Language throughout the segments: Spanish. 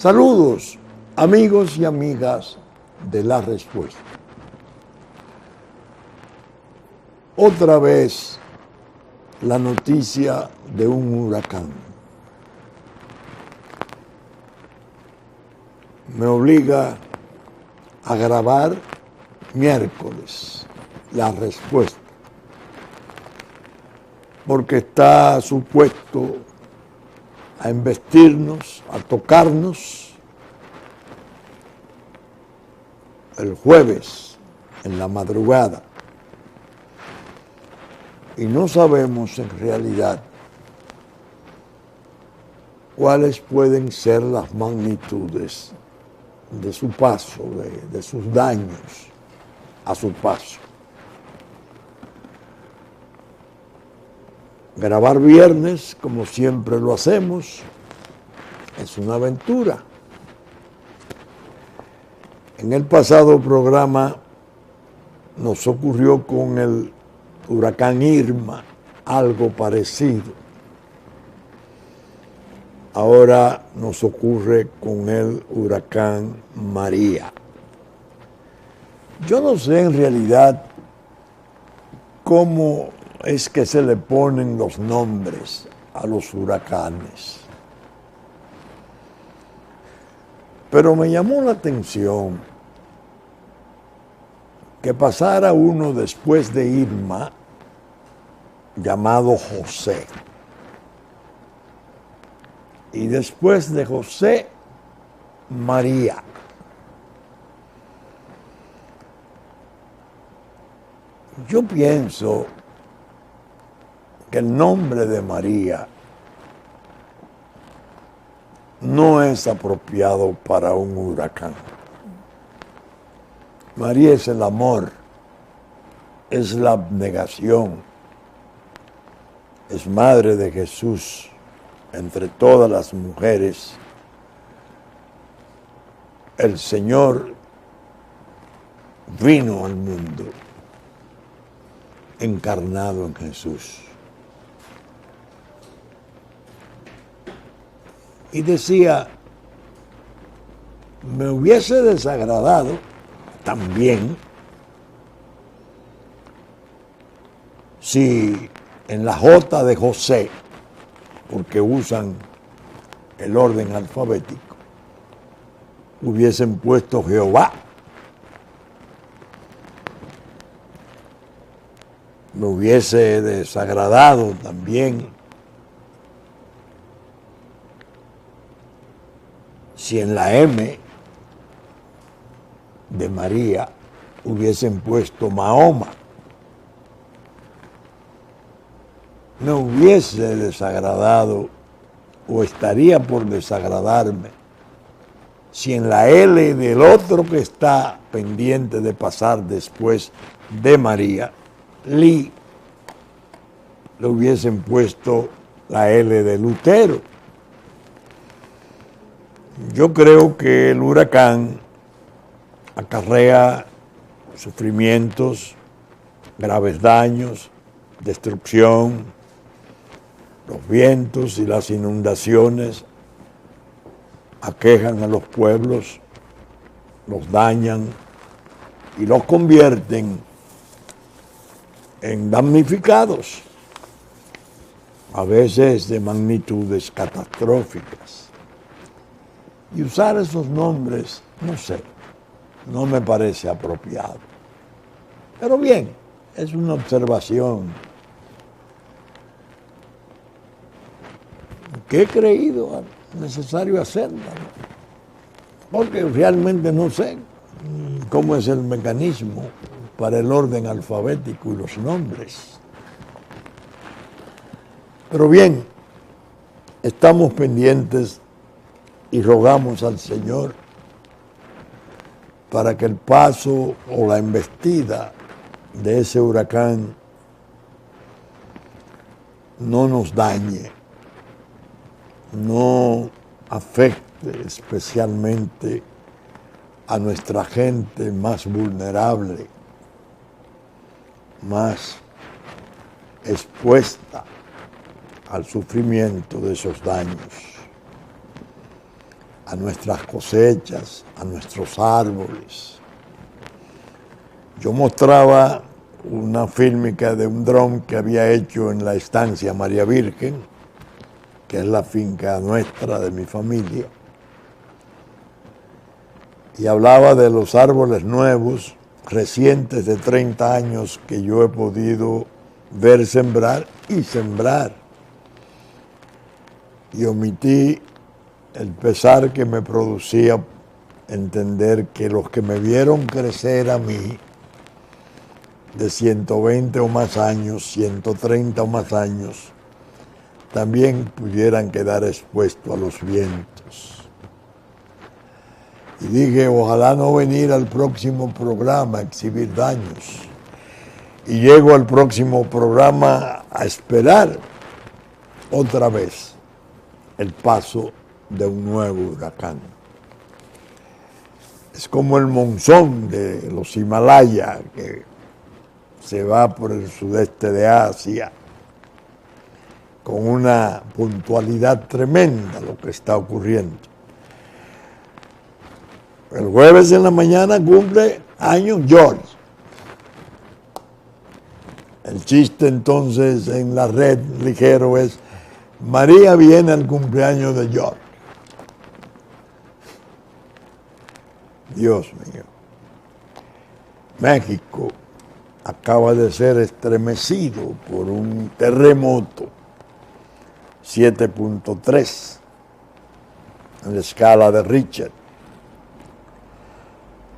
Saludos, amigos y amigas de La Respuesta. Otra vez la noticia de un huracán. Me obliga a grabar miércoles La Respuesta, porque está supuesto a embestirnos, a tocarnos el jueves en la madrugada. Y no sabemos en realidad cuáles pueden ser las magnitudes de su paso, de sus daños a su paso. Grabar viernes, como siempre lo hacemos, es una aventura. En el pasado programa nos ocurrió con el huracán Irma algo parecido. Ahora nos ocurre con el huracán María. Yo no sé en realidad cómo es que se le ponen los nombres a los huracanes. Pero me llamó la atención que pasara uno después de Irma llamado José. Y después de José, María. Yo pienso que el nombre de María no es apropiado para un huracán. María es el amor, es la abnegación, es madre de Jesús entre todas las mujeres. El Señor vino al mundo encarnado en Jesús. Y decía, me hubiese desagradado también si en la J de José, porque usan el orden alfabético, hubiesen puesto Jehová. Me hubiese desagradado también si en la M de María hubiesen puesto Mahoma. Me hubiese desagradado o estaría por desagradarme si en la L del otro que está pendiente de pasar después de María, Li, le hubiesen puesto la L de Lutero. Yo creo que el huracán acarrea sufrimientos, graves daños, destrucción. Los vientos y las inundaciones aquejan a los pueblos, los dañan y los convierten en damnificados, a veces de magnitudes catastróficas. Y usar esos nombres, no sé, no me parece apropiado. Pero bien, es una observación que he creído necesario hacerla, ¿no? Porque realmente no sé cómo es el mecanismo para el orden alfabético y los nombres. Pero bien, estamos pendientes y rogamos al Señor para que el paso o la embestida de ese huracán no nos dañe, no afecte especialmente a nuestra gente más vulnerable, más expuesta al sufrimiento de esos daños. a nuestras cosechas, a nuestros árboles. Yo mostraba una fílmica de un dron que había hecho en la estancia María Virgen, que es la finca nuestra, de mi familia, y hablaba de los árboles nuevos, recientes de 30 años, que yo he podido ver sembrar y sembrar. Y omití el pesar que me producía entender que los que me vieron crecer a mí de 120 o más años, 130 o más años, también pudieran quedar expuestos a los vientos. Y dije, ojalá no venir al próximo programa a exhibir daños. Y llego al próximo programa a esperar otra vez el paso de un nuevo huracán. Es como el monzón de los Himalayas, que se va por el sudeste de Asia con una puntualidad tremenda lo que está ocurriendo. El jueves en la mañana cumple años George. El chiste entonces en la red ligero es: María viene al cumpleaños de George. Dios mío. México acaba de ser estremecido por un terremoto 7.3 en la escala de Richter.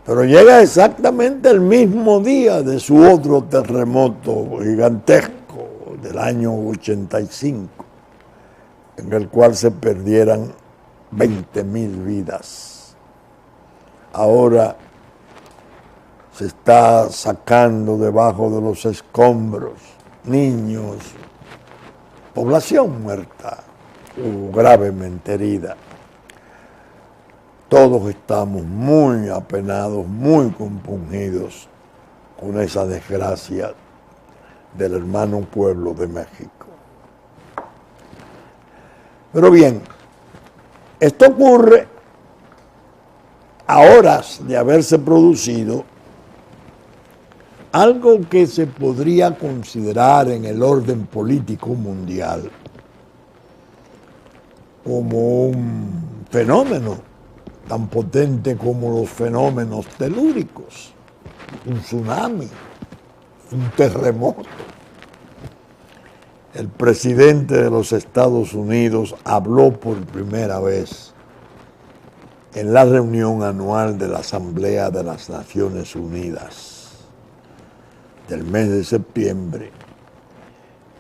Pero llega exactamente el mismo día de su otro terremoto gigantesco del año 85, en el cual se perdieran 20,000 vidas. Ahora se está sacando debajo de los escombros niños, población muerta o gravemente herida. Todos estamos muy apenados, muy compungidos con esa desgracia del hermano pueblo de México. Pero bien, esto ocurre a horas de haberse producido algo que se podría considerar en el orden político mundial como un fenómeno tan potente como los fenómenos telúricos, un tsunami, un terremoto. El presidente de los Estados Unidos habló por primera vez en la reunión anual de la Asamblea de las Naciones Unidas del mes de septiembre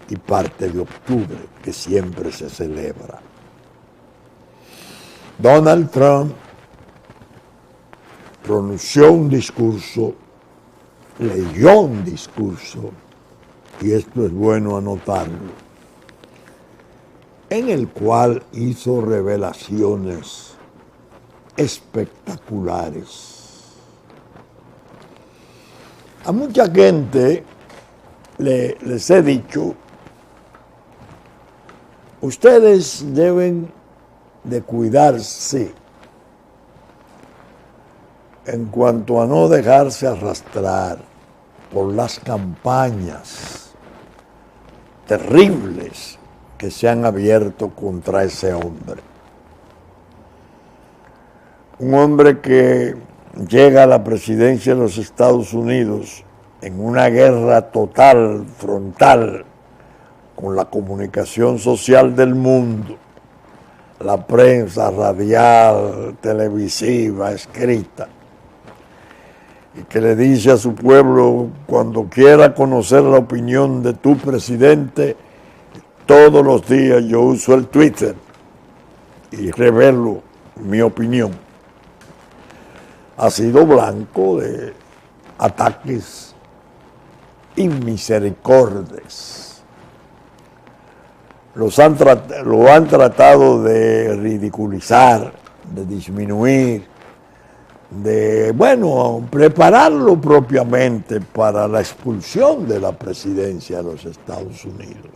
y parte de octubre, que siempre se celebra. Donald Trump pronunció un discurso, leyó un discurso, y esto es bueno anotarlo, en el cual hizo revelaciones espectaculares. A mucha gente les he dicho, ustedes deben de cuidarse en cuanto a no dejarse arrastrar por las campañas terribles que se han abierto contra ese hombre. Un hombre que llega a la presidencia de los Estados Unidos en una guerra total, frontal, con la comunicación social del mundo, la prensa radial, televisiva, escrita, y que le dice a su pueblo: cuando quiera conocer la opinión de tu presidente, todos los días yo uso el Twitter y revelo mi opinión. Ha sido blanco de ataques inmisericordes. Lo han tratado de ridiculizar, de disminuir, de, prepararlo propiamente para la expulsión de la presidencia de los Estados Unidos.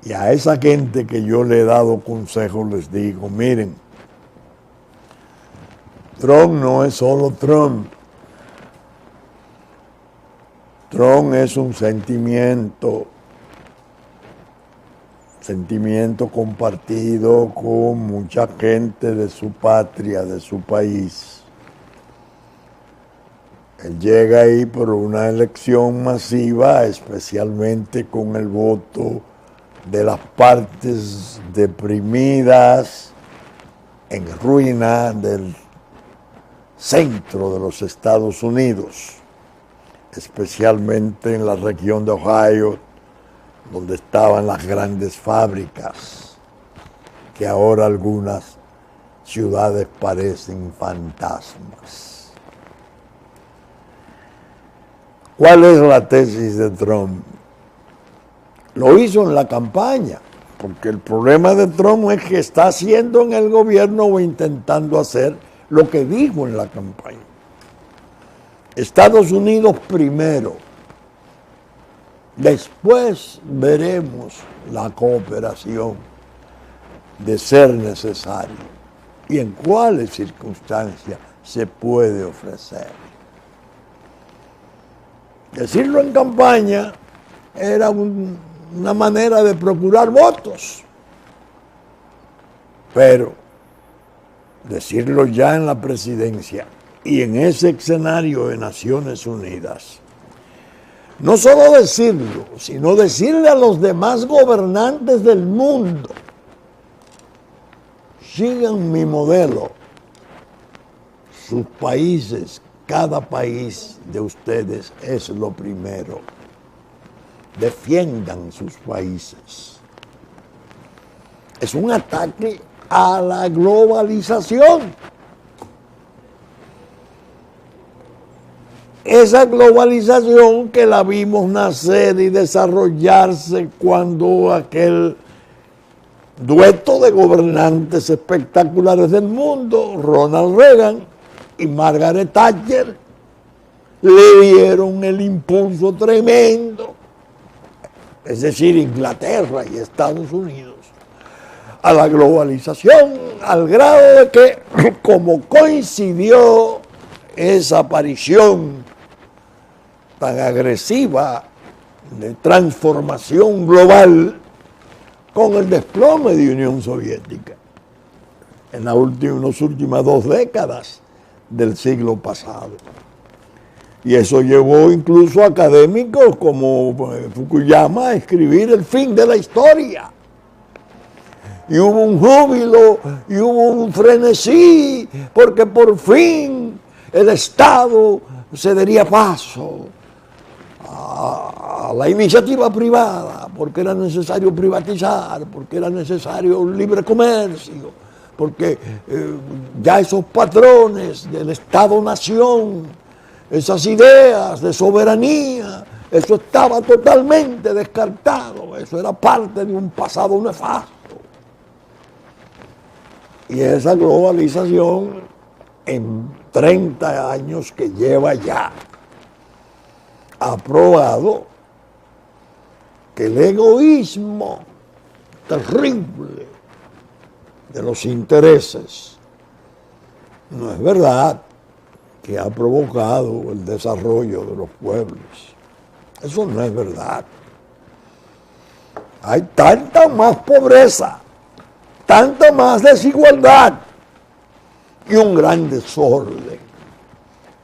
Y a esa gente que yo le he dado consejos les digo, miren, Trump no es solo Trump. Trump es un sentimiento compartido con mucha gente de su patria, de su país. Él llega ahí por una elección masiva, especialmente con el voto de las partes deprimidas, en ruina del centro de los Estados Unidos, especialmente en la región de Ohio, donde estaban las grandes fábricas, que ahora algunas ciudades parecen fantasmas. ¿Cuál es la tesis de Trump? Lo hizo en la campaña, porque el problema de Trump es que está haciendo en el gobierno o intentando hacer lo que dijo en la campaña. Estados Unidos primero, después veremos la cooperación de ser necesario y en cuáles circunstancias se puede ofrecer. Decirlo en campaña era una manera de procurar votos, pero decirlo ya en la presidencia y en ese escenario de Naciones Unidas, no solo decirlo, sino decirle a los demás gobernantes del mundo, sigan mi modelo, sus países, cada país de ustedes es lo primero. Defiendan sus países. Es un ataque a la globalización. Esa globalización que la vimos nacer y desarrollarse cuando aquel dueto de gobernantes espectaculares del mundo, Ronald Reagan y Margaret Thatcher, le dieron el impulso tremendo, es decir, Inglaterra y Estados Unidos, a la globalización, al grado de que, como coincidió esa aparición tan agresiva de transformación global con el desplome de Unión Soviética en las últimas 2 décadas del siglo pasado. Y eso llevó incluso a académicos como Fukuyama a escribir El fin de la historia. Y hubo un júbilo y hubo un frenesí, porque por fin el Estado se daría paso a la iniciativa privada, porque era necesario privatizar, porque era necesario un libre comercio, porque ya esos patrones del Estado-nación, esas ideas de soberanía, eso estaba totalmente descartado, eso era parte de un pasado nefasto. Y esa globalización en 30 años que lleva ya, ha probado que el egoísmo terrible de los intereses no es verdad que ha provocado el desarrollo de los pueblos. Eso no es verdad. Hay tanta más pobreza, tanta más desigualdad y un gran desorden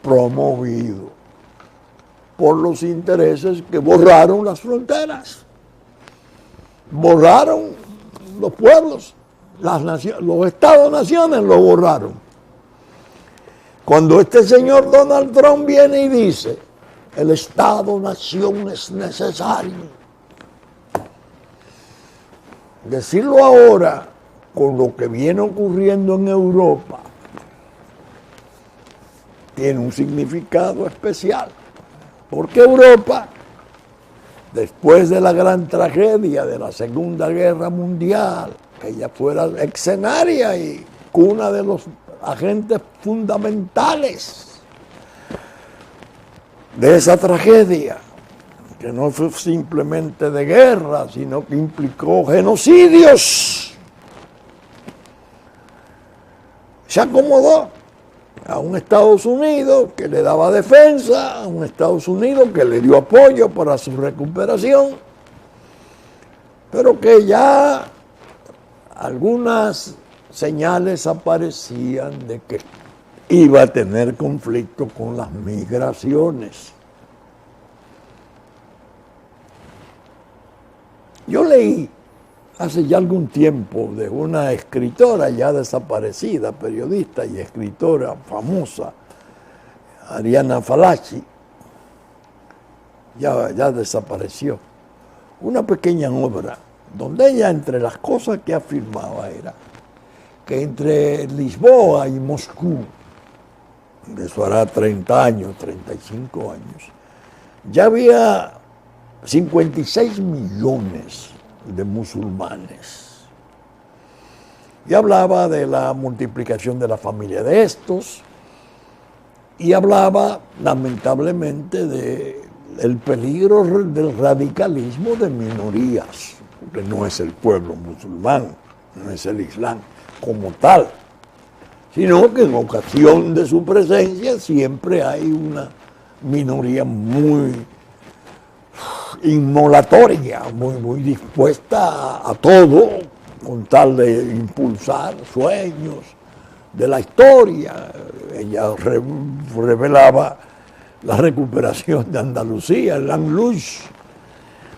promovido por los intereses que borraron las fronteras, borraron los pueblos, los estados-naciones lo borraron. Cuando este señor Donald Trump viene y dice, el Estado-nación es necesario, decirlo ahora con lo que viene ocurriendo en Europa tiene un significado especial, porque Europa, después de la gran tragedia de la Segunda Guerra Mundial, que ella fuera escenaria y cuna de los agentes fundamentales de esa tragedia, que no fue simplemente de guerra, sino que implicó genocidios. Se acomodó a un Estados Unidos que le daba defensa, a un Estados Unidos que le dio apoyo para su recuperación, pero que ya algunas señales aparecían de que iba a tener conflicto con las migraciones. Yo leí hace ya algún tiempo de una escritora ya desaparecida, periodista y escritora famosa, Arianna Fallaci, ya desapareció, una pequeña obra donde ella, entre las cosas que afirmaba, era que entre Lisboa y Moscú, eso hará 30 años, 35 años, ya había 56 millones de musulmanes. Y hablaba de la multiplicación de la familia de estos, y hablaba lamentablemente del peligro del radicalismo de minorías, porque no es el pueblo musulmán, no es el Islam como tal, sino que en ocasión de su presencia siempre hay una minoría muy inmolatoria, muy dispuesta a todo, con tal de impulsar sueños de la historia. Ella revelaba la recuperación de Andalucía, el Andalus,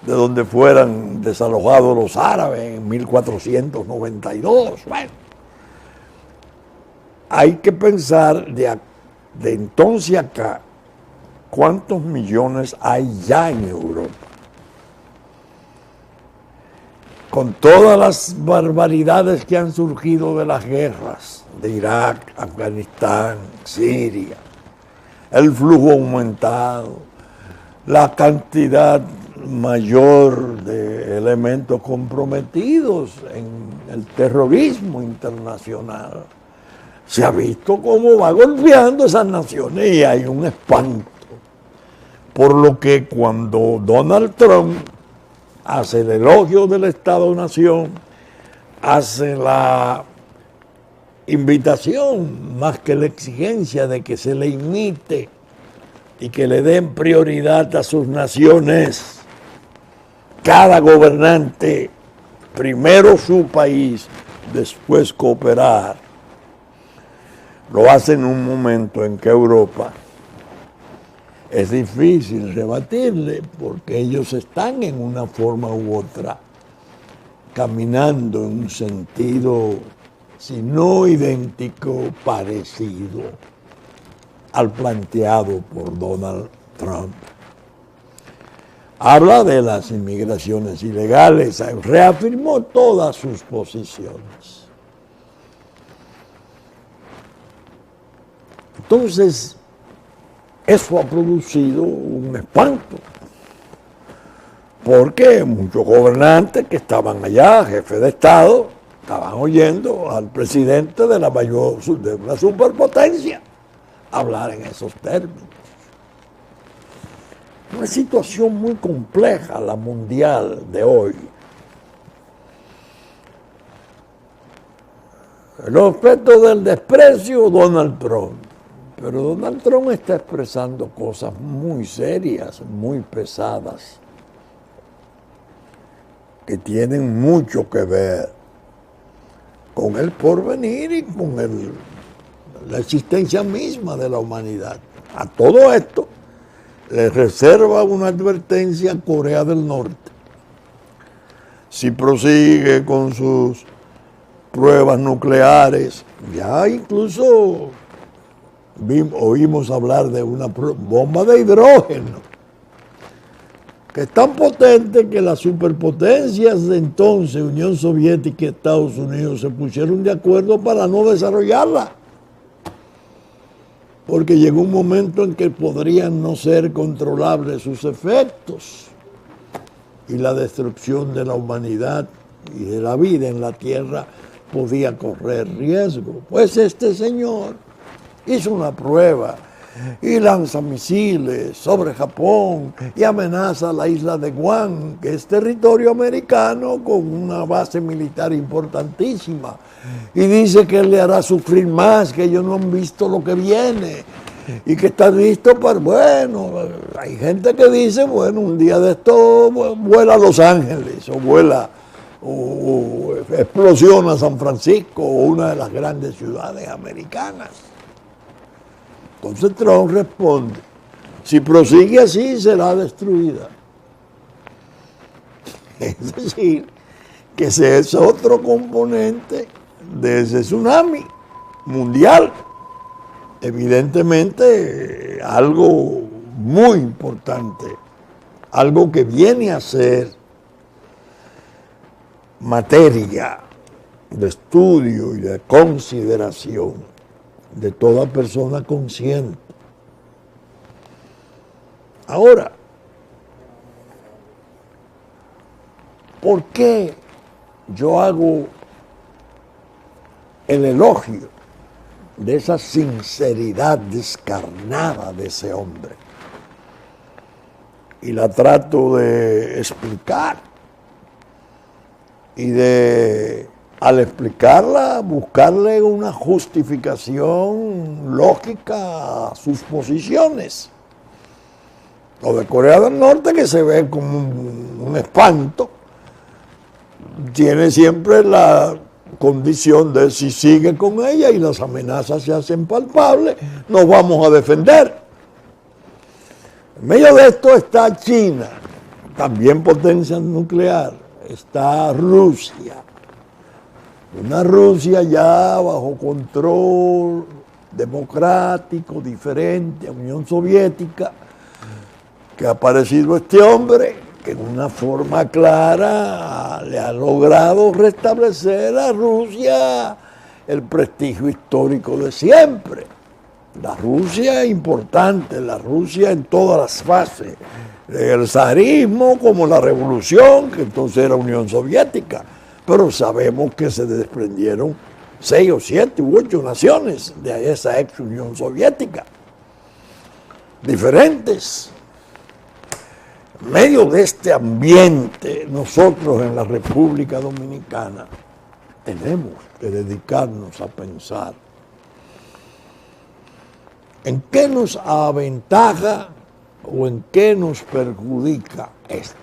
de donde fueran desalojados los árabes en 1492. Bueno, hay que pensar de entonces acá, ¿cuántos millones hay ya en Europa? Con todas las barbaridades que han surgido de las guerras de Irak, Afganistán, Siria, el flujo aumentado, la cantidad mayor de elementos comprometidos en el terrorismo internacional, se ha visto cómo va golpeando esas naciones y hay un espanto. Por lo que cuando Donald Trump hace el elogio del Estado-Nación, hace la invitación más que la exigencia de que se le imite y que le den prioridad a sus naciones, cada gobernante, primero su país, después cooperar, lo hace en un momento en que Europa es difícil rebatirle, porque ellos están en una forma u otra caminando en un sentido, si no idéntico, parecido al planteado por Donald Trump. Habla de las inmigraciones ilegales, reafirmó todas sus posiciones. Entonces, eso ha producido un espanto, porque muchos gobernantes que estaban allá, jefes de Estado, estaban oyendo al presidente de una superpotencia hablar en esos términos. Una situación muy compleja la mundial de hoy. El objeto del desprecio, Donald Trump. Pero Donald Trump está expresando cosas muy serias, muy pesadas, que tienen mucho que ver con el porvenir y con la existencia misma de la humanidad. A todo esto le reserva una advertencia a Corea del Norte. Si prosigue con sus pruebas nucleares, ya incluso oímos hablar de una bomba de hidrógeno, que es tan potente que las superpotencias de entonces, Unión Soviética y Estados Unidos, se pusieron de acuerdo para no desarrollarla, porque llegó un momento en que podrían no ser controlables sus efectos y la destrucción de la humanidad y de la vida en la Tierra podía correr riesgo. Pues este señor hizo una prueba y lanza misiles sobre Japón y amenaza la isla de Guam, que es territorio americano con una base militar importantísima, y dice que le hará sufrir más, que ellos no han visto lo que viene y que están listos para, bueno, hay gente que dice, bueno, un día de esto vuela a Los Ángeles o vuela o explosiona San Francisco o una de las grandes ciudades americanas. Entonces Trump responde, si prosigue así será destruida. Es decir, que ese es otro componente de ese tsunami mundial. Evidentemente algo muy importante, algo que viene a ser materia de estudio y de consideración de toda persona consciente. Ahora, ¿por qué yo hago el elogio de esa sinceridad descarnada de ese hombre? Y la trato de explicar y de, al explicarla, buscarle una justificación lógica a sus posiciones. Lo de Corea del Norte, que se ve como un espanto, tiene siempre la condición de si sigue con ella y las amenazas se hacen palpables, nos vamos a defender. En medio de esto está China, también potencia nuclear, está Rusia, una Rusia ya bajo control democrático, diferente a Unión Soviética, que ha aparecido este hombre que en una forma clara le ha logrado restablecer a Rusia el prestigio histórico de siempre. La Rusia importante, la Rusia en todas las fases, el zarismo como la revolución, que entonces era Unión Soviética, pero sabemos que se desprendieron 6 o 7 u 8 naciones de esa ex Unión Soviética, diferentes. En medio de este ambiente, nosotros en la República Dominicana tenemos que dedicarnos a pensar en qué nos aventaja o en qué nos perjudica esto.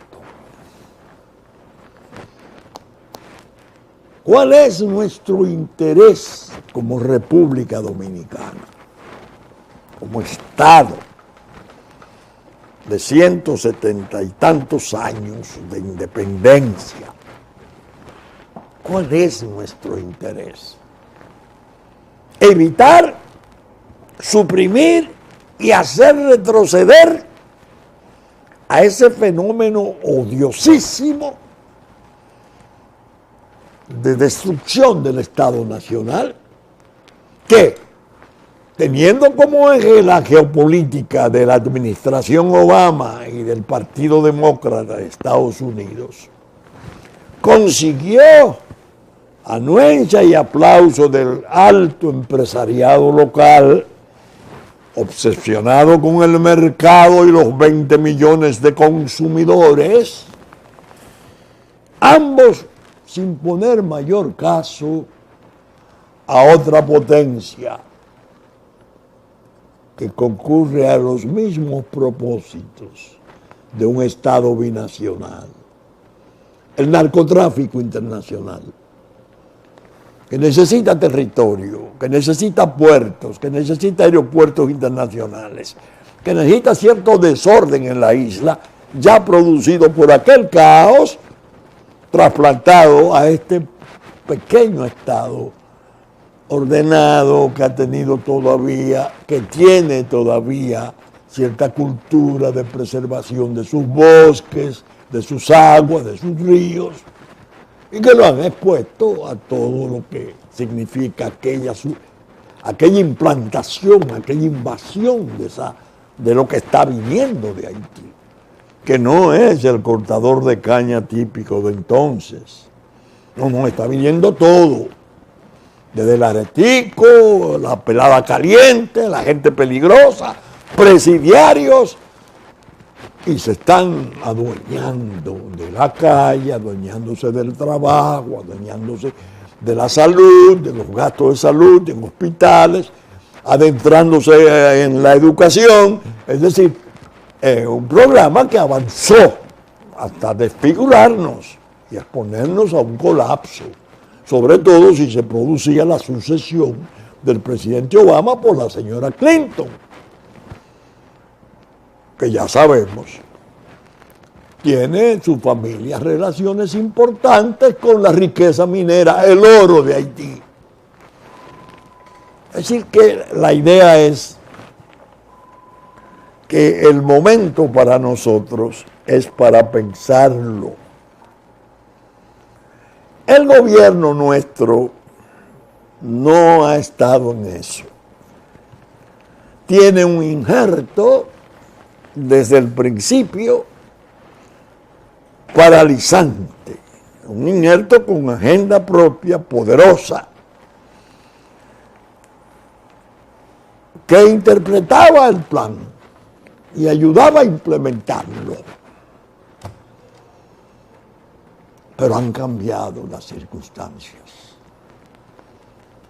¿Cuál es nuestro interés como República Dominicana, como Estado de 170 y tantos años de independencia? ¿Cuál es nuestro interés? Evitar, suprimir y hacer retroceder a ese fenómeno odiosísimo de destrucción del Estado Nacional, que, teniendo como eje la geopolítica de la administración Obama y del Partido Demócrata de Estados Unidos, consiguió anuencia y aplauso del alto empresariado local, obsesionado con el mercado y los 20 millones de consumidores, ambos sin poner mayor caso a otra potencia que concurre a los mismos propósitos de un Estado binacional, el narcotráfico internacional, que necesita territorio, que necesita puertos, que necesita aeropuertos internacionales, que necesita cierto desorden en la isla, ya producido por aquel caos, trasplantado a este pequeño Estado ordenado que ha tenido todavía, que tiene todavía cierta cultura de preservación de sus bosques, de sus aguas, de sus ríos, y que lo han expuesto a todo lo que significa aquella implantación, aquella invasión de lo que está viniendo de Haití, que no es el cortador de caña típico de entonces. No, está viniendo todo. desde el aretico, la pelada caliente, la gente peligrosa, presidiarios, y se están adueñando de la calle, adueñándose del trabajo, adueñándose de la salud, de los gastos de salud, en hospitales, adentrándose en la educación. Es decir, un programa que avanzó hasta desfigurarnos y exponernos a un colapso, sobre todo si se producía la sucesión del presidente Obama por la señora Clinton, que ya sabemos tiene en su familia relaciones importantes con la riqueza minera, el oro de Haití. Es decir, que la idea es que el momento para nosotros es para pensarlo. El gobierno nuestro no ha estado en eso. Tiene un injerto desde el principio paralizante, un injerto con agenda propia poderosa, que interpretaba el plan y ayudaba a implementarlo. Pero han cambiado las circunstancias.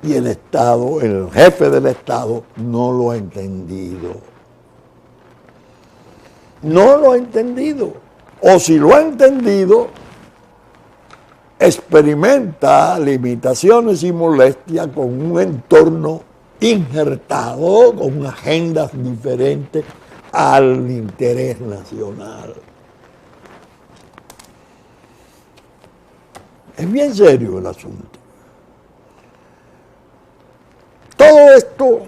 Y el Estado, el jefe del Estado, no lo ha entendido. No lo ha entendido. O si lo ha entendido, experimenta limitaciones y molestias con un entorno injertado, con agendas diferentes al interés nacional. Es bien serio el asunto. Todo esto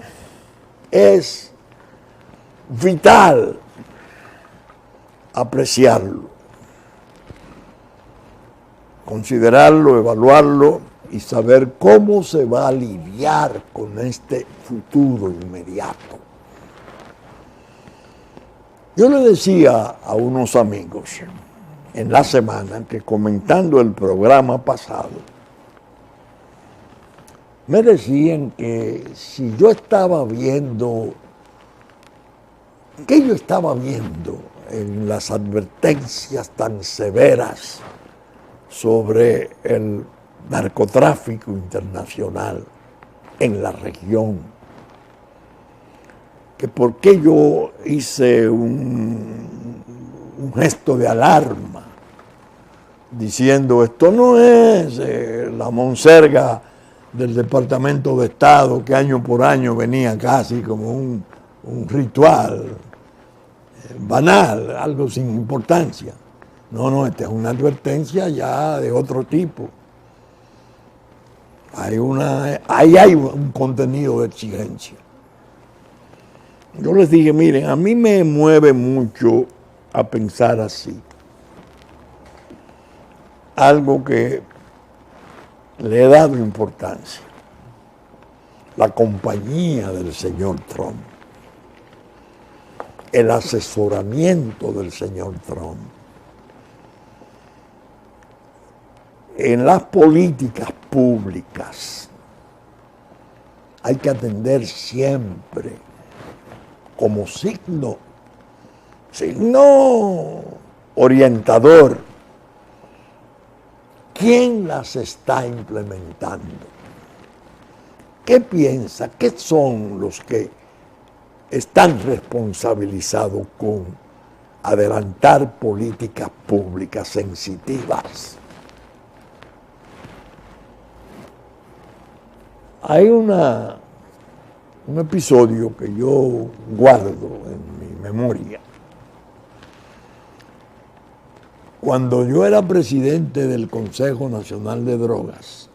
es vital apreciarlo, considerarlo, evaluarlo y saber cómo se va a lidiar con este futuro inmediato. Yo le decía a unos amigos en la semana que, comentando el programa pasado, me decían que si yo estaba viendo, ¿qué yo estaba viendo en las advertencias tan severas sobre el narcotráfico internacional en la región? Que por qué yo hice un gesto de alarma diciendo esto no es la monserga del Departamento de Estado que año por año venía casi como un ritual banal, algo sin importancia. No, esta es una advertencia ya de otro tipo. Hay un contenido de exigencia. Yo les dije, miren, a mí me mueve mucho a pensar así. Algo que le he dado importancia. La compañía del señor Trump. El asesoramiento del señor Trump. En las políticas públicas hay que atender siempre como signo orientador, ¿quién las está implementando? ¿Qué piensa? ¿Qué son los que están responsabilizados con adelantar políticas públicas sensitivas? Hay un episodio que yo guardo en mi memoria. Cuando yo era presidente del Consejo Nacional de Drogas,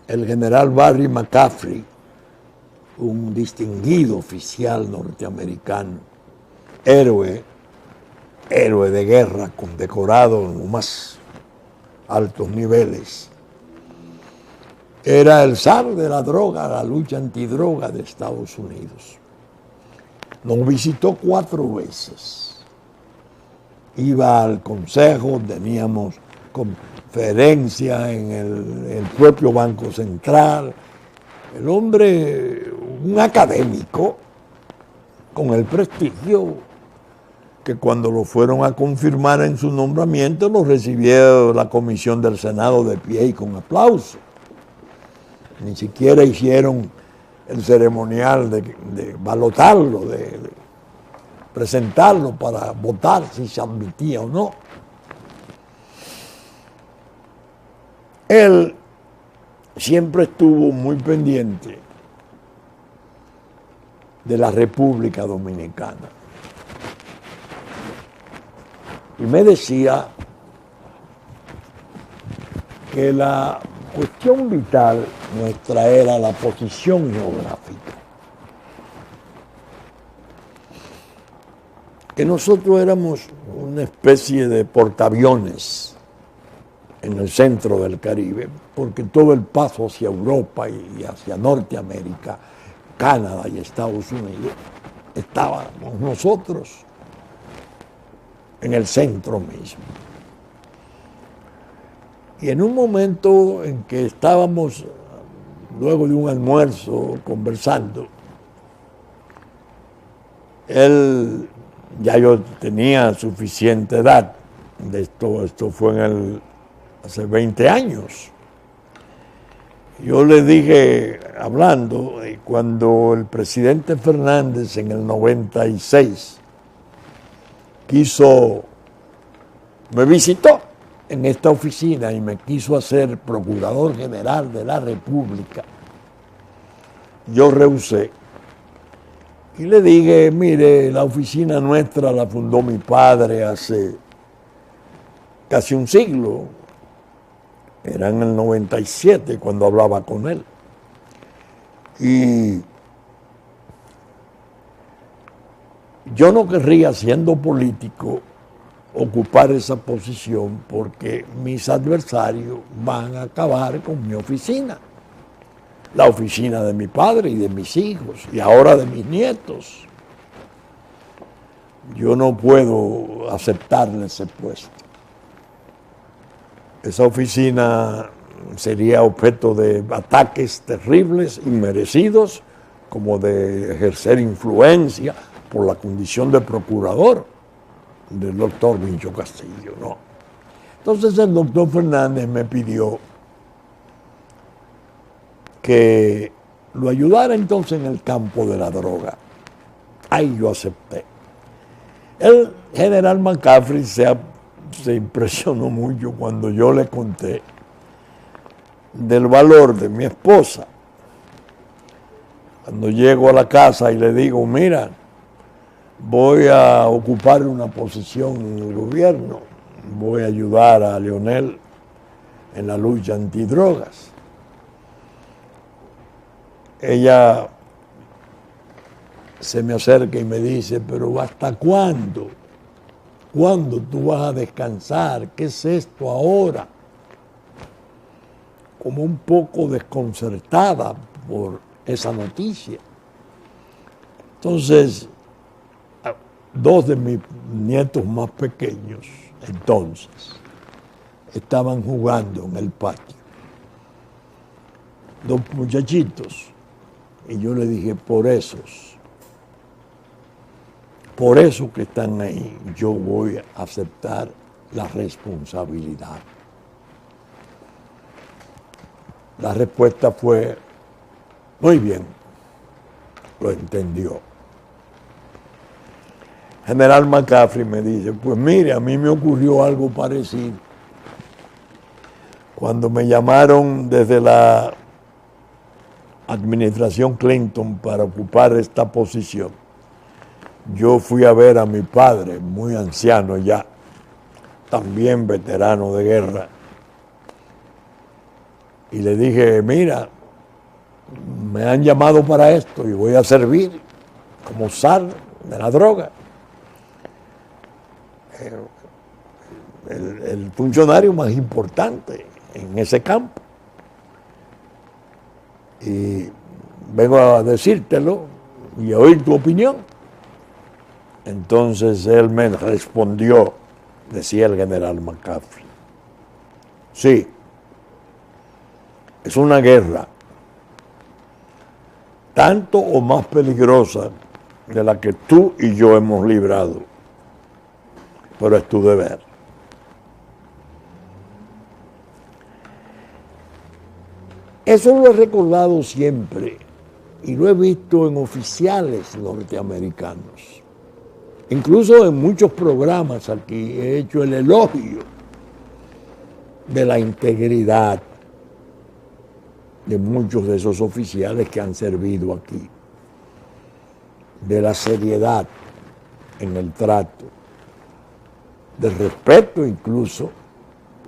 el general Barry McCaffrey, un distinguido oficial norteamericano, héroe de guerra, condecorado en los más altos niveles, era el zar de la droga, la lucha antidroga de Estados Unidos. Nos visitó 4 veces. Iba al consejo, teníamos transferencias en el propio Banco Central. El hombre, un académico, con el prestigio que cuando lo fueron a confirmar en su nombramiento lo recibió la comisión del Senado de pie y con aplauso. Ni siquiera hicieron el ceremonial de balotarlo, de presentarlo para votar si se admitía o no. Él siempre estuvo muy pendiente de la República Dominicana. Y me decía que la cuestión vital nuestra era la posición geográfica. Que nosotros éramos una especie de portaaviones en el centro del Caribe, porque todo el paso hacia Europa y hacia Norteamérica, Canadá y Estados Unidos, estábamos nosotros en el centro mismo. Y en un momento en que estábamos, luego de un almuerzo, conversando, ya yo tenía suficiente edad, esto fue hace 20 años. Yo le dije, hablando, cuando el presidente Fernández en el 96 me visitó en esta oficina y me quiso hacer procurador general de la República, yo rehusé. Y le dije, mire, la oficina nuestra la fundó mi padre hace casi un siglo. Era en el 97 cuando hablaba con él. Y yo no querría, siendo político, ocupar esa posición porque mis adversarios van a acabar con mi oficina. La oficina de mi padre y de mis hijos y ahora de mis nietos. Yo no puedo aceptarle ese puesto. Esa oficina sería objeto de ataques terribles, inmerecidos, como de ejercer influencia por la condición de procurador del doctor Vincho Castillo, ¿no? Entonces el doctor Fernández me pidió que lo ayudara entonces en el campo de la droga. Ahí yo acepté. El general McCaffrey se impresionó mucho cuando yo le conté del valor de mi esposa. Cuando llego a la casa y le digo, mira, voy a ocupar una posición en el gobierno, voy a ayudar a Leonel en la lucha antidrogas. Ella se me acerca y me dice, pero ¿hasta cuándo? ¿Cuándo tú vas a descansar? ¿Qué es esto ahora? Como un poco desconcertada por esa noticia. Entonces, dos de mis nietos más pequeños, entonces, estaban jugando en el patio. Dos muchachitos. Y yo le dije, por eso que están ahí, yo voy a aceptar la responsabilidad. La respuesta fue, muy bien, lo entendió. General McCaffrey me dice, pues mire, a mí me ocurrió algo parecido. Cuando me llamaron desde la administración Clinton para ocupar esta posición, yo fui a ver a mi padre, muy anciano ya, también veterano de guerra, y le dije, mira, me han llamado para esto y voy a servir como zar de la droga. El funcionario más importante en ese campo. Y vengo a decírtelo y a oír tu opinión. Entonces él me respondió, decía el general McCaffrey, Sí, es una guerra tanto o más peligrosa de la que tú y yo hemos librado, pero es tu deber. Eso lo he recordado siempre y lo he visto en oficiales norteamericanos. Incluso en muchos programas aquí he hecho el elogio de la integridad de muchos de esos oficiales que han servido aquí, de la seriedad en el trato, del respeto incluso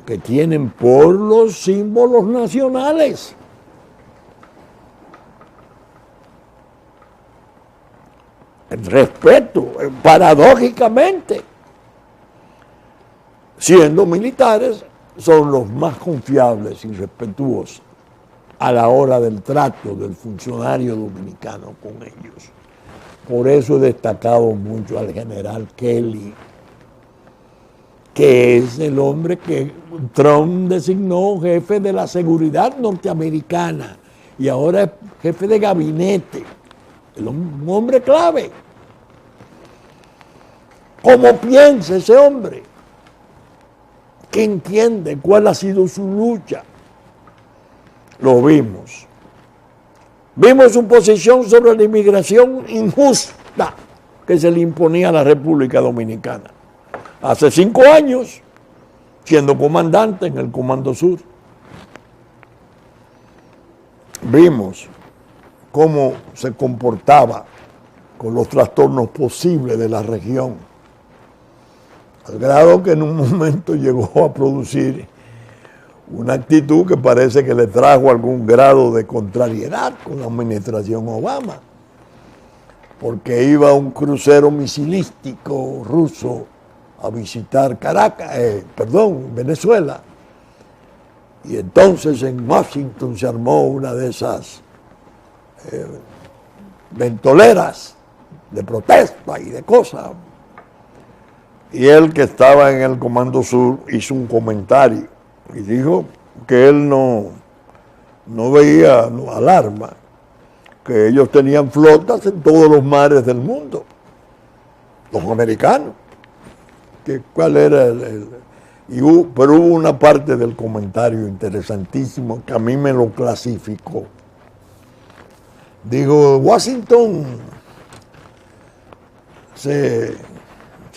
que tienen por los símbolos nacionales. El respeto, paradójicamente, siendo militares, son los más confiables y respetuosos a la hora del trato del funcionario dominicano con ellos. Por eso he destacado mucho al general Kelly, que es el hombre que Trump designó jefe de la seguridad norteamericana y ahora es jefe de gabinete, un hombre clave. ¿Cómo piensa ese hombre? ¿Qué entiende? ¿Cuál ha sido su lucha? Lo vimos. Vimos su posición sobre la inmigración injusta que se le imponía a la República Dominicana. Hace 5 años, siendo comandante en el Comando Sur. Vimos cómo se comportaba con los trastornos posibles de la región, al grado que en un momento llegó a producir una actitud que parece que le trajo algún grado de contrariedad con la administración Obama, porque iba un crucero misilístico ruso a visitar Venezuela, y entonces en Washington se armó una de esas ventoleras de protesta y de cosas, y él, que estaba en el Comando Sur, hizo un comentario y dijo que él no veía alarma, que ellos tenían flotas en todos los mares del mundo, los americanos. ¿Cuál era pero hubo una parte del comentario interesantísimo que a mí me lo clasificó. Digo, Washington se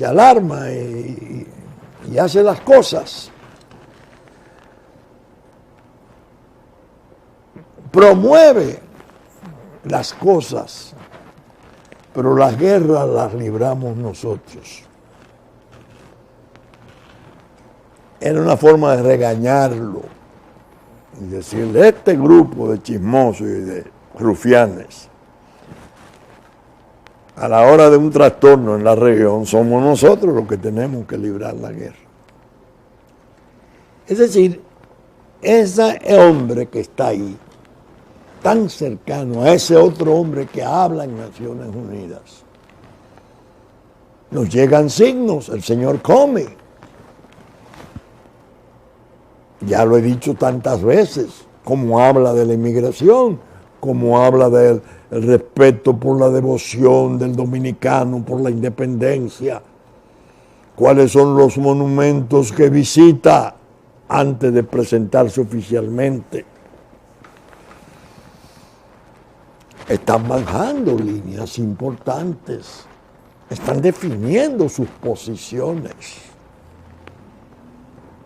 alarma y hace las cosas, promueve las cosas, pero las guerras las libramos nosotros. Era una forma de regañarlo y decirle: este grupo de chismosos y de rufianes, a la hora de un trastorno en la región, somos nosotros los que tenemos que librar la guerra. Es decir, ese hombre que está ahí, tan cercano a ese otro hombre que habla en Naciones Unidas, nos llegan signos, el señor Comey. Ya lo he dicho tantas veces, cómo habla de la inmigración, cómo habla del respeto por la devoción del dominicano, por la independencia, cuáles son los monumentos que visita antes de presentarse oficialmente. Están manejando líneas importantes, están definiendo sus posiciones,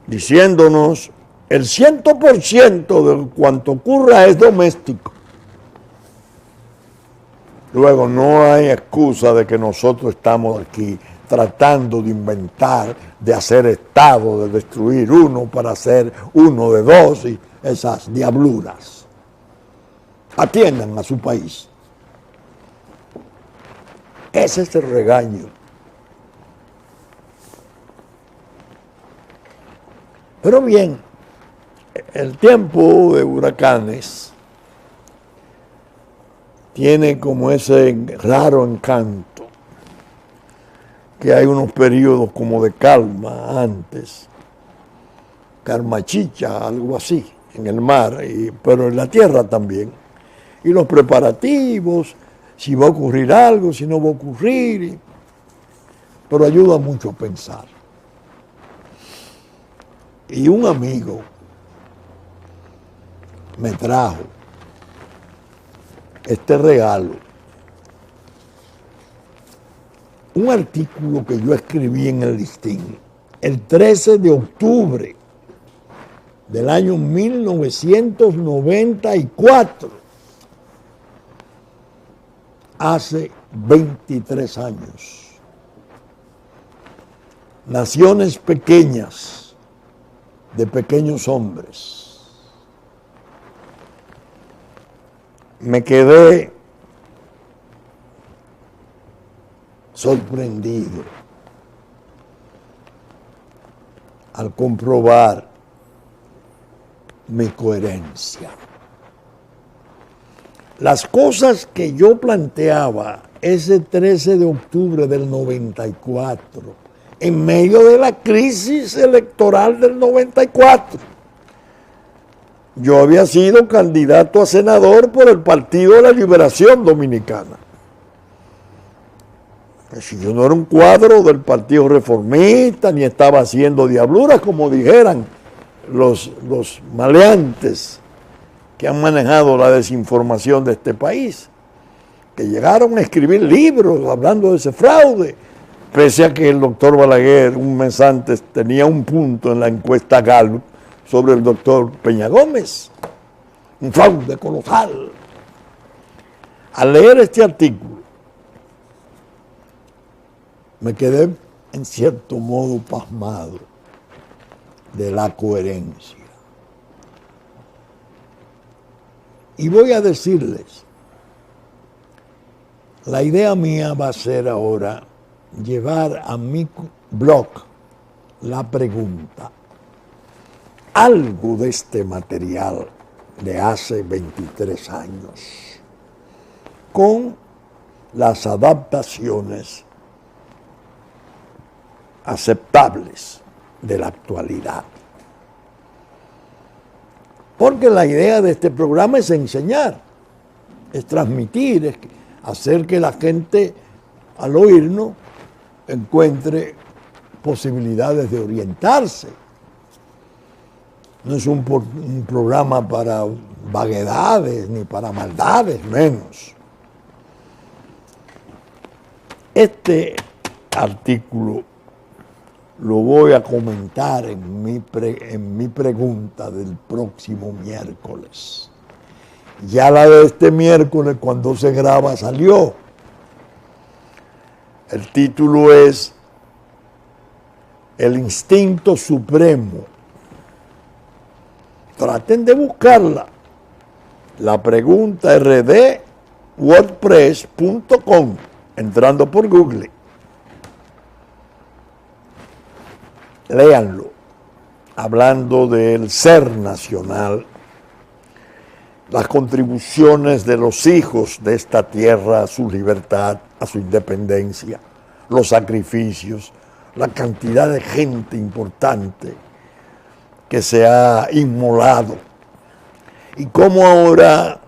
diciéndonos: el 100% de cuanto ocurra es doméstico. Luego, no hay excusa de que nosotros estamos aquí tratando de inventar, de hacer Estado, de destruir uno para hacer uno de dos y esas diabluras. Atiendan a su país. Ese es el regaño. Pero bien, el tiempo de huracanes tiene como ese raro encanto, que hay unos periodos como de calma antes, Carmachicha, algo así, en el mar, pero en la tierra también. Y los preparativos, si va a ocurrir algo, si no va a ocurrir, pero ayuda mucho a pensar. Y un amigo me trajo este regalo, un artículo que yo escribí en el Listín el 13 de octubre del año 1994, hace 23 años. Naciones pequeñas de pequeños hombres. Me quedé sorprendido al comprobar mi coherencia. Las cosas que yo planteaba ese 13 de octubre del 94, en medio de la crisis electoral del 94, yo había sido candidato a senador por el Partido de la Liberación Dominicana. Si yo no era un cuadro del Partido Reformista, ni estaba haciendo diabluras, como dijeran los maleantes que han manejado la desinformación de este país, que llegaron a escribir libros hablando de ese fraude, pese a que el doctor Balaguer un mes antes tenía un punto en la encuesta Gallup sobre el doctor Peña Gómez. Un fraude colosal. Al leer este artículo, me quedé en cierto modo pasmado de la coherencia. Y voy a decirles, la idea mía va a ser ahora llevar a mi blog la pregunta, algo de este material de hace 23 años, con las adaptaciones aceptables de la actualidad. Porque la idea de este programa es enseñar, es transmitir, es hacer que la gente al oírnos encuentre posibilidades de orientarse. No es un programa para vaguedades ni para maldades, menos. Este artículo lo voy a comentar en mi pregunta del próximo miércoles. Ya la de este miércoles, cuando se graba, salió. El título es El instinto supremo. Traten de buscarla. La pregunta rdwordpress.com, entrando por Google. Léanlo, hablando del ser nacional, las contribuciones de los hijos de esta tierra a su libertad, a su independencia, los sacrificios, la cantidad de gente importante que se ha inmolado, y cómo ahora,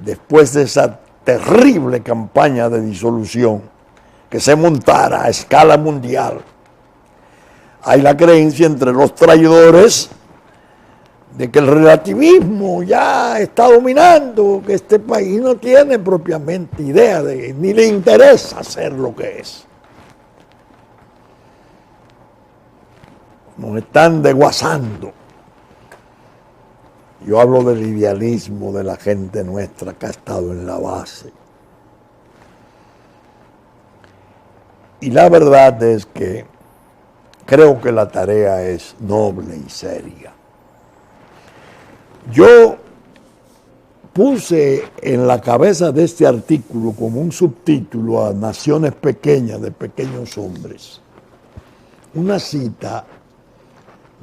después de esa terrible campaña de disolución que se montara a escala mundial, hay la creencia entre los traidores de que el relativismo ya está dominando, que este país no tiene propiamente idea ni le interesa ser lo que es. Nos están desguazando. Yo hablo del idealismo de la gente nuestra que ha estado en la base. Y la verdad es que creo que la tarea es noble y seria. Yo puse en la cabeza de este artículo como un subtítulo a Naciones Pequeñas de Pequeños Hombres una cita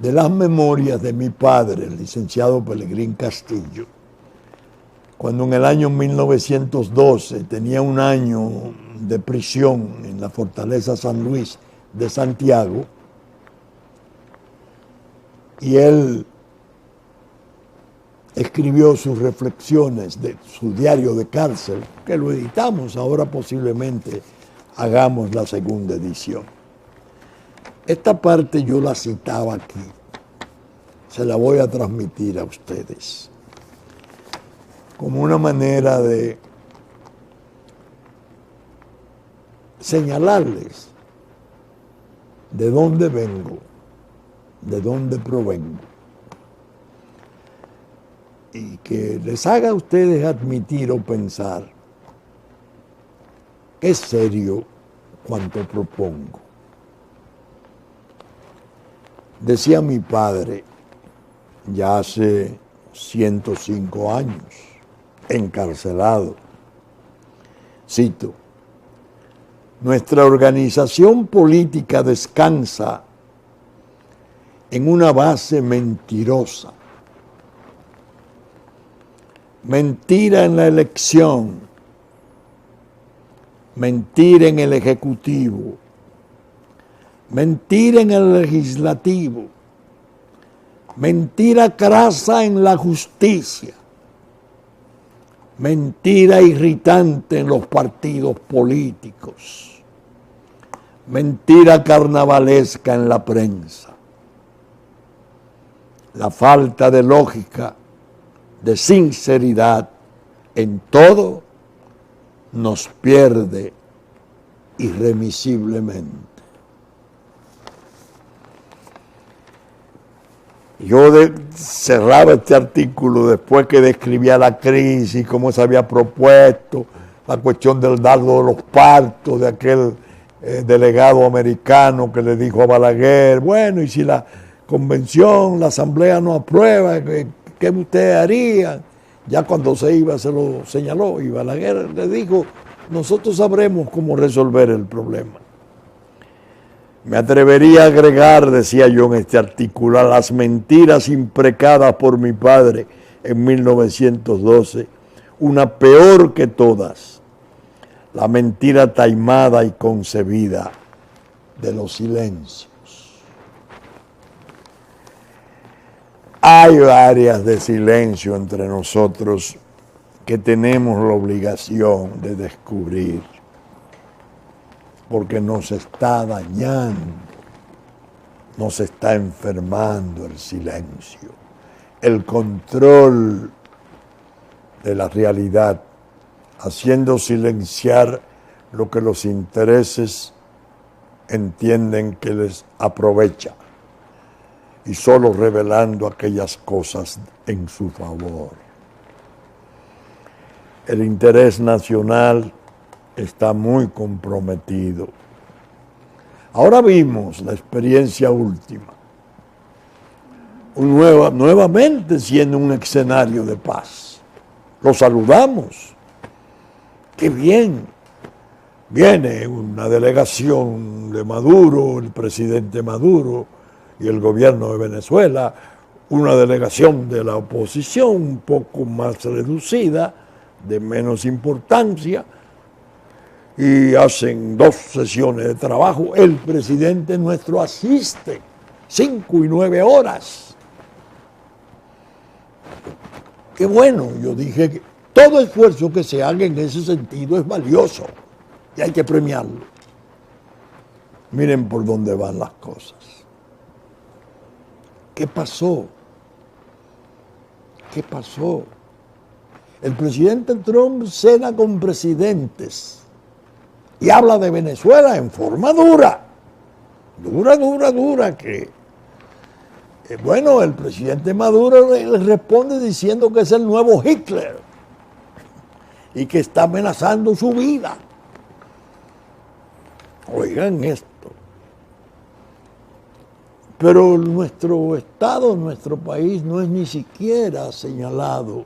de las memorias de mi padre, el licenciado Pelegrín Castillo, cuando en el año 1912 tenía un año de prisión en la Fortaleza San Luis de Santiago. y él escribió sus reflexiones de su diario de cárcel, que lo editamos, ahora posiblemente hagamos la segunda edición. Esta parte yo la citaba aquí, se la voy a transmitir a ustedes, como una manera de señalarles de dónde vengo, de dónde provengo, y que les haga a ustedes admitir o pensar que es serio cuanto propongo. Decía mi padre, ya hace 105 años, encarcelado, cito: nuestra organización política descansa en una base mentirosa. Mentira en la elección, mentira en el ejecutivo, mentira en el legislativo, mentira crasa en la justicia, mentira irritante en los partidos políticos, mentira carnavalesca en la prensa. La falta de lógica, de sinceridad en todo, nos pierde irremisiblemente. Yo cerraba este artículo después que describía la crisis, cómo se había propuesto, la cuestión del dardo de los partos, de aquel delegado americano que le dijo a Balaguer, bueno, y si la convención, la asamblea no aprueba, ¿qué usted haría? Ya cuando se iba se lo señaló y Balaguer le dijo, nosotros sabremos cómo resolver el problema. Me atrevería a agregar, decía yo en este artículo, a las mentiras imprecadas por mi padre en 1912, una peor que todas, la mentira taimada y concebida de los silencios. Hay áreas de silencio entre nosotros que tenemos la obligación de descubrir, porque nos está dañando, nos está enfermando el silencio, el control de la realidad, haciendo silenciar lo que los intereses entienden que les aprovecha, y solo revelando aquellas cosas en su favor. El interés nacional está muy comprometido. Ahora vimos la experiencia última, nuevamente siendo un escenario de paz. Lo saludamos. ¡Qué bien! Viene una delegación de Maduro, el presidente Maduro, y el gobierno de Venezuela, una delegación de la oposición un poco más reducida, de menos importancia, y hacen 2 sesiones de trabajo. El presidente nuestro asiste 5 y 9 horas. Qué bueno, yo dije que todo esfuerzo que se haga en ese sentido es valioso y hay que premiarlo. Miren por dónde van las cosas. ¿Qué pasó? ¿Qué pasó? El presidente Trump cena con presidentes y habla de Venezuela en forma dura, que bueno, el presidente Maduro le responde diciendo que es el nuevo Hitler y que está amenazando su vida. Oigan esto. Pero nuestro Estado, nuestro país, no es ni siquiera señalado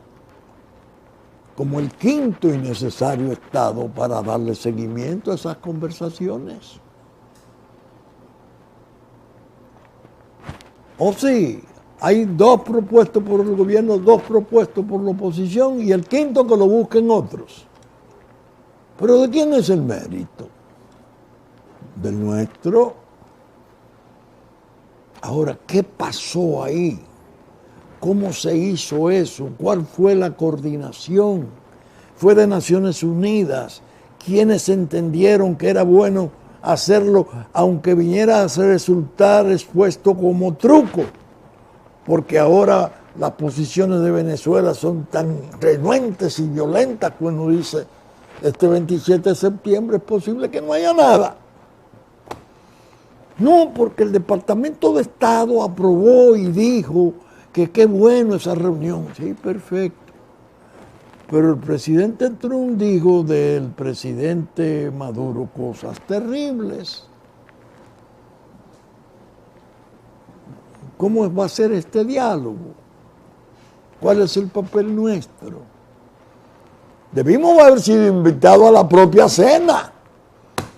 como el quinto y necesario Estado para darle seguimiento a esas conversaciones. O sí, hay 2 propuestos por el gobierno, 2 propuestos por la oposición y el quinto que lo busquen otros. Pero ¿de quién es el mérito? Del nuestro. Ahora, ¿qué pasó ahí? ¿Cómo se hizo eso? ¿Cuál fue la coordinación? ¿Fue de Naciones Unidas? ¿Quiénes entendieron que era bueno hacerlo, aunque viniera a resultar expuesto como truco? Porque ahora las posiciones de Venezuela son tan renuentes y violentas que uno dice, este 27 de septiembre es posible que no haya nada. No, porque el Departamento de Estado aprobó y dijo que qué bueno esa reunión. Sí, perfecto. Pero el presidente Trump dijo del presidente Maduro cosas terribles. ¿Cómo va a ser este diálogo? ¿Cuál es el papel nuestro? Debimos haber sido invitados a la propia cena,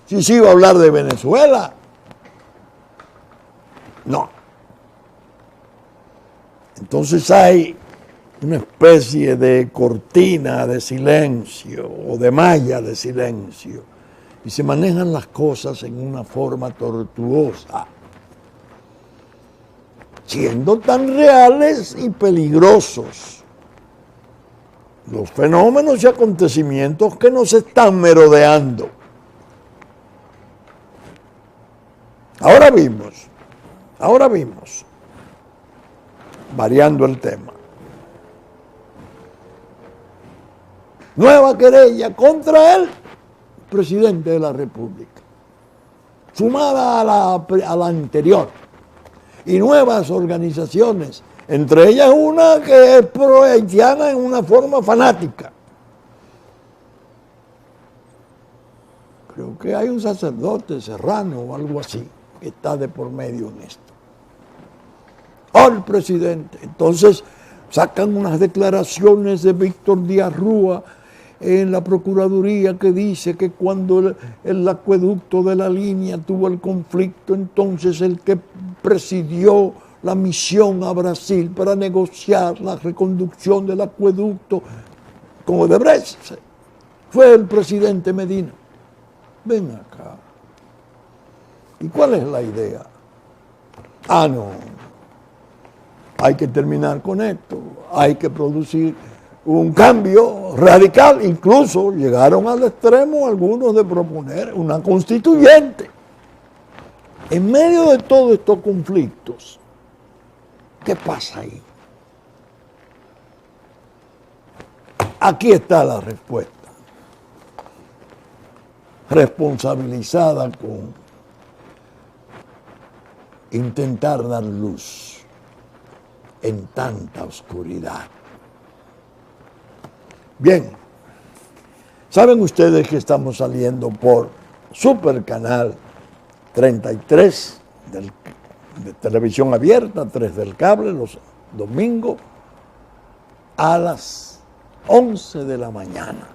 si se iba a hablar de Venezuela. No. Entonces hay una especie de cortina de silencio o de malla de silencio y se manejan las cosas en una forma tortuosa, siendo tan reales y peligrosos los fenómenos y acontecimientos que nos están merodeando. Ahora vimos, variando el tema, nueva querella contra el presidente de la República, sumada a la anterior, y nuevas organizaciones, entre ellas una que es pro-haitiana en una forma fanática. Creo que hay un sacerdote serrano o algo así que está de por medio en esto. Al presidente. Entonces sacan unas declaraciones de Víctor Díaz Rúa en la Procuraduría que dice que cuando el acueducto de la línea tuvo el conflicto, entonces el que presidió la misión a Brasil para negociar la reconducción del acueducto con Odebrecht fue el presidente Medina. Ven acá. ¿Y cuál es la idea? No. Hay que terminar con esto. Hay que producir un cambio radical. Incluso llegaron al extremo algunos de proponer una constituyente. En medio de todos estos conflictos, ¿qué pasa ahí? Aquí está la respuesta. Responsabilizada con intentar dar luz en tanta oscuridad. Bien, saben ustedes que estamos saliendo por Super Canal 33 de televisión abierta, 3 del cable, los domingos a las 11 de la mañana.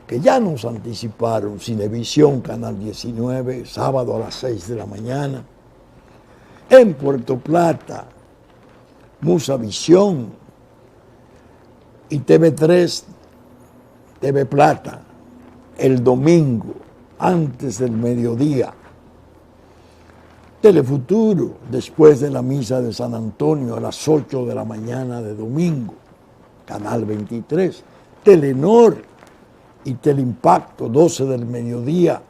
Que ya nos anticiparon Cinevisión, Canal 19, sábado a las 6 de la mañana. En Puerto Plata, Musavisión y TV3, TV Plata, el domingo, antes del mediodía. Telefuturo, después de la misa de San Antonio, a las 8 de la mañana de domingo, Canal 23. Telenor y Teleimpacto, 12 del mediodía,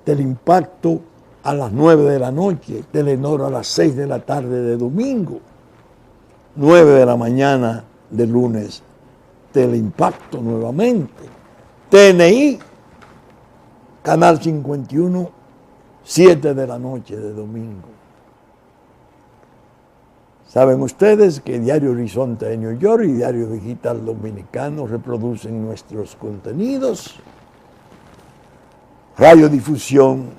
Teleimpacto a las 9 de la noche, Telenor a las 6 de la tarde de domingo, 9 de la mañana de lunes, Teleimpacto nuevamente, TNI, Canal 51, 7 de la noche de domingo. Saben ustedes que Diario Horizonte de New York y Diario Digital Dominicano reproducen nuestros contenidos. Radiodifusión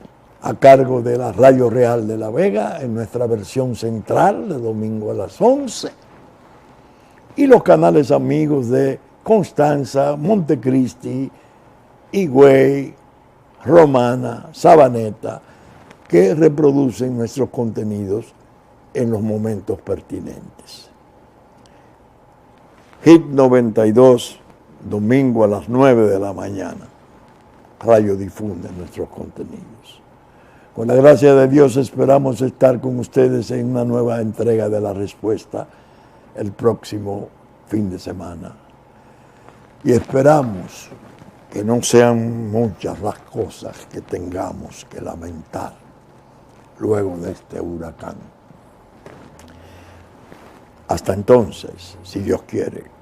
a cargo de la Radio Real de La Vega en nuestra versión central de domingo a las 11. Y los canales amigos de Constanza, Montecristi, Higüey, Romana, Sabaneta, que reproducen nuestros contenidos en los momentos pertinentes. Hit 92, domingo a las 9 de la mañana. Radio difunde nuestros contenidos. Con la gracia de Dios esperamos estar con ustedes en una nueva entrega de La Respuesta el próximo fin de semana. Y esperamos que no sean muchas las cosas que tengamos que lamentar luego de este huracán. Hasta entonces, si Dios quiere.